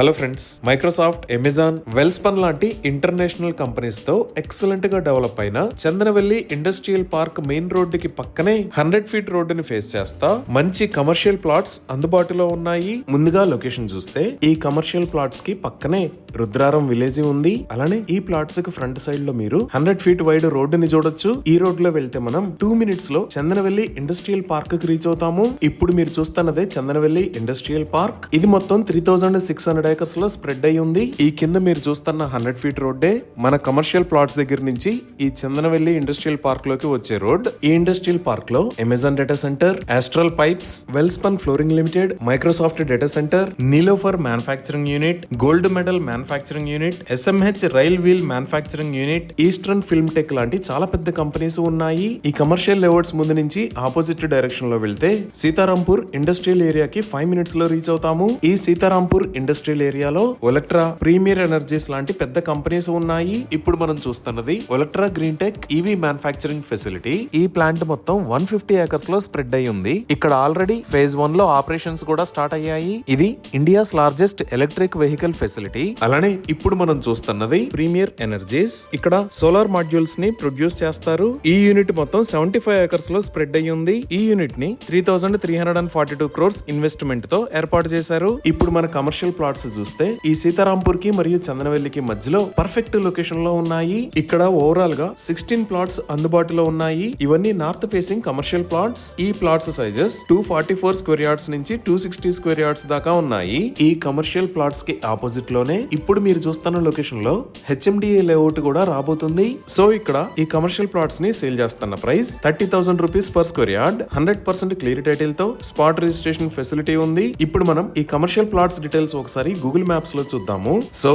Hello friends, Microsoft, Amazon, Welspun లాంటి international companies తో excellent గా డెవలప్ అయిన చందనవెల్లి ఇండస్ట్రియల్ పార్క్ మెయిన్ రోడ్డుకి పక్కనే 100 ఫీట్ రోడ్డుని ఫేస్ చేస్తా మంచి కమర్షియల్ ప్లాట్స్ అందుబాటులో ఉన్నాయి. ముందుగా లొకేషన్ చూస్తే ఈ కమర్షియల్ ప్లాట్స్ కి పక్కనే రుద్రారం విలేజ్ ఉంది. అలానే ఈ ప్లాట్స్ కి ఫ్రంట్ సైడ్ లో మీరు 100 ఫీట్ వైడ్ రోడ్డుని చూడొచ్చు. ఈ రోడ్ లో వెళ్తే మనం 2 మినిట్స్ లో చందనవెల్లి ఇండస్ట్రియల్ పార్క్ కి రీచ్ అవుతాము. ఇప్పుడు మీరు చూస్తున్నదే చందనవెల్లి ఇండస్ట్రియల్ పార్క్. ఇది మొత్తం 3600 ఏకర్స్ లో స్ప్రెడ్ అయి ఉంది. ఈ కింద మీరు చూస్తున్న 100 ఫీట్ రోడ్డే మన కమర్షియల్ ప్లాట్స్ దగ్గర నుంచి ఈ చందనవెల్లి ఇండస్ట్రియల్ పార్క్ లోకి వచ్చే రోడ్. ఈ ఇండస్ట్రియల్ పార్క్ లో Amazon data centre, Astral Pipes, Welspun Flooring Limited, Microsoft data centre, Niloufer manufacturing unit, Gold Medal manufacturing unit, SMH rail wheel manufacturing unit, Eastern Film Tech లాంటి చాలా పెద్ద కంపెనీస్ ఉన్నాయి. ఈ కమర్షియల్ లేఅవుట్స్ ముందు నుంచి ఆపోజిట్ డైరెక్షన్ లో వెళ్తే సీతారాంపూర్ ఇండస్ట్రియల్ ఏరియాకి 5 మినిట్స్ లో రీచ్ అవుతాము. ఈ సీతారాంపూర్ ఇండస్ట్రియల్ ఏరియాలో ఒలెక్ట్రా, ప్రీమియర్ ఎనర్జీస్ లాంటి పెద్ద కంపెనీస్ ఉన్నాయి. ఇప్పుడు మనం చూస్తున్నది Olectra green tech EV manufacturing facility. ఈ ప్లాంట్ మొత్తం 150 ఏకర్స్ లో స్ప్రెడ్ అయి ఉంది. ఇక్కడ ఆల్రెడీ ఫేజ్ 1 లో ఆపరేషన్స్ కూడా స్టార్ట్ అయ్యాయి. ఇది India's largest electric vehicle facility. అలానే ఇప్పుడు మనం చూస్తున్నది ప్రీమియర్ ఎనర్జీస్. ఇక్కడ సోలార్ మాడ్యూల్స్ ని ప్రొడ్యూస్ చేస్తారు. ఈ యూనిట్ మొత్తం 75 ఏకర్స్ లో స్ప్రెడ్ అయి ఉంది. ఈ యూనిట్ ని 3342 crores ఇన్వెస్ట్మెంట్ తో ఏర్పాటు చేశారు. ఇప్పుడు మన కమర్షియల్ ప్లాట్స్ చూస్తే ఈ సీతారాంపూర్ కి మరియు చందనవెల్లికి మధ్యలో పర్ఫెక్ట్ లొకేషన్ లో ఉన్నాయి. ఇక్కడ ఓవరాల్ గా 16 ప్లాట్స్ అందుబాటులో ఉన్నాయి. ఇవన్నీ నార్త్ ఫేసింగ్ కమర్షియల్ ప్లాట్స్. ఈ ప్లాట్స్ సైజెస్ 244 స్క్వేర్ యార్డ్స్ నుంచి 260 స్క్వేర్ యార్డ్స్ దాకా ఉన్నాయి. ఈ కమర్షియల్ ప్లాట్స్ కి ఆపోజిట్ లోనే ఇప్పుడు మీరు చూస్తున్న లొకేషన్ లో హెచ్ఎండిఏ లేఅవుట్ కూడా రాబోతుంది. సో ఇక్కడ ఈ కమర్షియల్ ప్లాట్స్ ని సేల్ చేస్తున్న price 30,000 rupees per square yard. 100% clear title తో స్పాట్ రిజిస్ట్రేషన్ ఫెసిలిటీ ఉంది. ఇప్పుడు మనం ఈ కమర్షియల్ ప్లాట్స్ డీటెయిల్స్ ఒకసారి గూగుల్ మ్యాప్స్ లో చూద్దాము. సో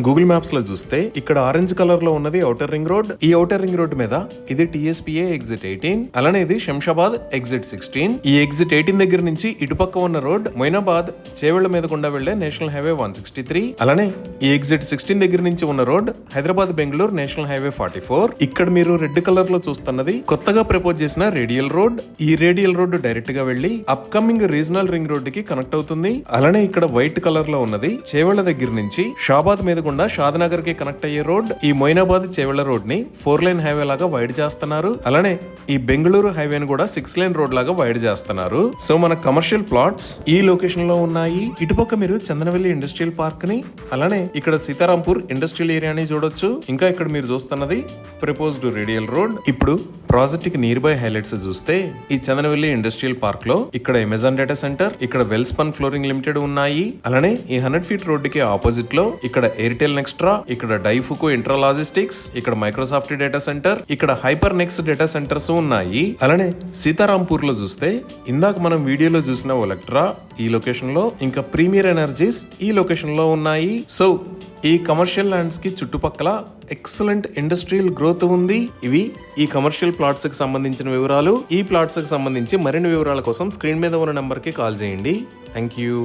గూగుల్ మ్యాప్స్ లో చూస్తే ఇక్కడ ఆరెంజ్ కలర్ లో ఉన్నది ఔటర్ రింగ్ రోడ్. ఈ ఔటర్ రింగ్ రోడ్ మీద ఇది టీఎస్పీఏ ఎగ్జిట్ 18, అలానే ఇది శంషాబాద్ ఎగ్జిట్ 16. ఈ ఎగ్జిట్ 18 దగ్గర నుంచి ఇటుపక్క ఉన్న రోడ్ మొయినాబాద్ చేవెళ్ల మీద గుండా వెళ్లే నేషనల్ హైవే 163. అలానే ఈ ఎగ్జిట్ 16 దగ్గర నుంచి ఉన్న road Hyderabad Bengaluru national highway 44. ఇక్కడ మీరు రెడ్ కలర్ లో చూస్తున్నది కొత్తగా ప్రపోజ్ చేసిన రేడియల్ రోడ్. ఈ రేడియల్ రోడ్ డైరెక్ట్ గా వెళ్లి up coming regional ring road కి కనెక్ట్ అవుతుంది. అలానే ఇక్కడ వైట్ కలర్ లో ఉన్నది చేవెళ్ల దగ్గర నుంచి షాబాద్ మీద షాద్నగర్ కి కనెక్ట్ అయ్యే రోడ్. ఈ మొయినాబాద్ చేవెళ్ల రోడ్ ని 4 లైన్ హైవే లాగా వైడ్ చేస్తున్నారు. అలానే ఈ బెంగళూరు హైవేని కూడా 6 లైన్ రోడ్ లాగా వైడ్ చేస్తున్నారు. సో మన కమర్షియల్ ప్లాట్స్ ఈ లొకేషన్ లో ఉన్నాయి. ఇటుపక్క మీరు చందనవెల్లి ఇండస్ట్రియల్ పార్క్ ని, అలానే ఇక్కడ సీతారాంపూర్ ఇండస్ట్రియల్ ఏరియాని చూడొచ్చు. ఇంకా ఇక్కడ మీరు చూస్తున్నది ప్రపోజ్డ్ రేడియల్ రోడ్. ఇప్పుడు ప్రాజెక్ట్ కి నియర్ బై హైలైట్స్ చూస్తే ఈ చందనవెల్లి ఇండస్ట్రియల్ పార్క్ లో ఇక్కడ అమెజాన్ డేటా సెంటర్, ఇక్కడ వెల్స్పన్ ఫ్లోరింగ్ లిమిటెడ్ ఉన్నాయి. అలానే ఈ 100 ఫీట్ రోడ్ కి ఆపోజిట్ లో ఇక్కడ ఎయిర్టెల్ నెక్స్ట్రా, ఇక్కడ డైఫుకో ఇంట్రా లాజిస్టిక్స్, ఇక్కడ మైక్రోసాఫ్ట్ డేటా సెంటర్, ఇక్కడ హైపర్ నెక్స్ట్ డేటా సెంటర్స్ ఉన్నాయి. అలానే సీతారాంపూర్ లో చూస్తే ఇందాక మనం వీడియోలో చూసిన ఒలెక్ట్రా ఈ లొకేషన్ లో, ఇంకా ప్రీమియర్ ఎనర్జీస్ ఈ లొకేషన్ లో ఉన్నాయి. సో ఈ కమర్షియల్ ల్యాండ్స్ కి చుట్టుపక్కల ఎక్సలెంట్ ఇండస్ట్రియల్ గ్రోత్ ఉంది. ఇవి ఈ కమర్షియల్ ప్లాట్స్ కి సంబంధించిన వివరాలు. ఈ ప్లాట్స్ కి సంబంధించి మరిన్ని వివరాల కోసం స్క్రీన్ మీద ఉన్న నెంబర్ కి కాల్ చేయండి. Thank you.